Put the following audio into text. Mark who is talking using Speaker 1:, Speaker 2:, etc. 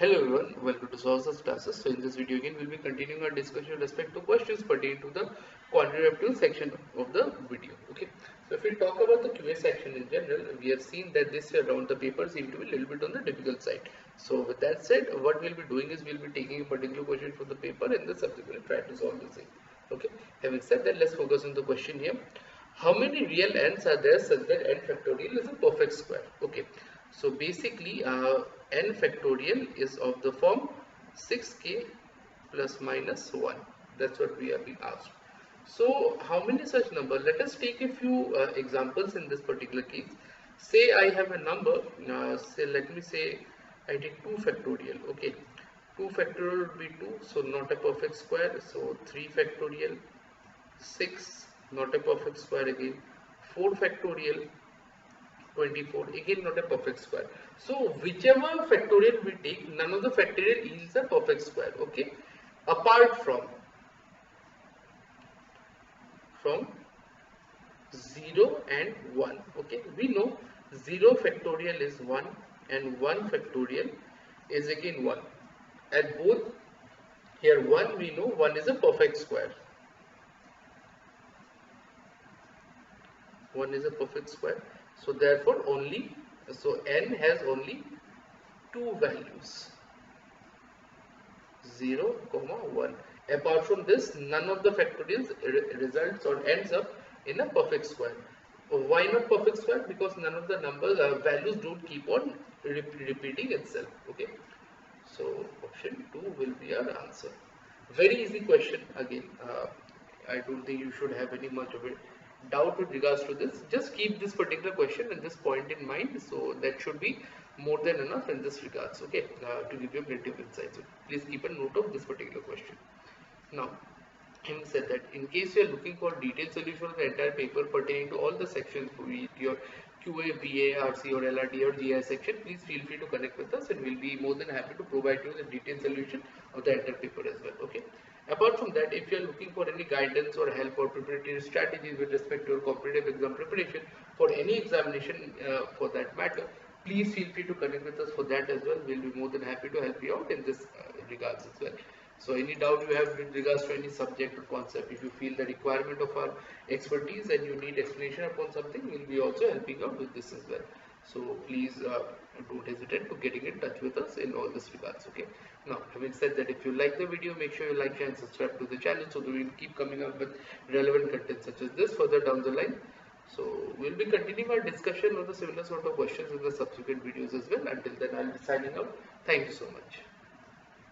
Speaker 1: Hello everyone, welcome to Sources Classes. So in this video again we'll be continuing our discussion with respect to questions pertaining to the quantitative section of the video. Okay, so if we talk about the QA section in general, we have seen that this year around the paper seem to be a little bit on the difficult side. So with that said, what we'll be doing is we'll be taking a particular question from the paper and then subsequently try to solve the same. Okay, having said that, let's focus on the question here. How many real n's are there such that n factorial is a perfect square? Okay, so basically n factorial is of the form 6k plus minus 1. That's what we are being asked. So how many such numbers? Let us take a few examples in this particular case. Say I have a number, say let me say I take 2 factorial. Okay, 2 factorial would be 2, so not a perfect square. So 3 factorial, 6, not a perfect square again, 4 factorial, 24, again not a perfect square. So whichever factorial we take, none of the factorial yields a perfect square. Okay, apart from 0 and 1. Okay, we know 0 factorial is 1 and 1 factorial is again 1. At both here 1, we know 1 is a perfect square. 1 is a perfect square. So therefore n has only 2 values, 0, 1. Apart from this, none of the factorials results or ends up in a perfect square. Why not perfect square? Because none of the numbers values don't keep on repeating itself. Okay, so option 2 will be our answer. Very easy question again. I don't think you should have any much of a doubt with regards to this. Just keep this particular question and this point in mind, so that should be more than enough in this regards. Okay, to give you plenty of insights. So please keep a note of this particular question. Now, having said that, in case you are looking for detailed solution of the entire paper pertaining to all the sections for your QA, BA, RC or LRD or GI section, please feel free to connect with us and we'll be more than happy to provide you the detailed solution of the entire paper as well. Okay. Apart from that, if you are looking for any guidance or help or preparatory strategies with respect to your competitive exam preparation for any examination for that matter, please feel free to connect with us for that as well. We'll be more than happy to help you out in this regards as well. So any doubt you have with regards to any subject or concept, if you feel the requirement of our expertise and you need explanation upon something, we'll be also helping out with this as well. So please don't hesitate to getting in touch with us in all this regards. Okay. Now, having said that, if you like the video, make sure you like, share and subscribe to the channel so that we'll keep coming up with relevant content such as this further down the line. So we'll be continuing our discussion on the similar sort of questions in the subsequent videos as well. Until then, I'll be signing out. Thank you so much.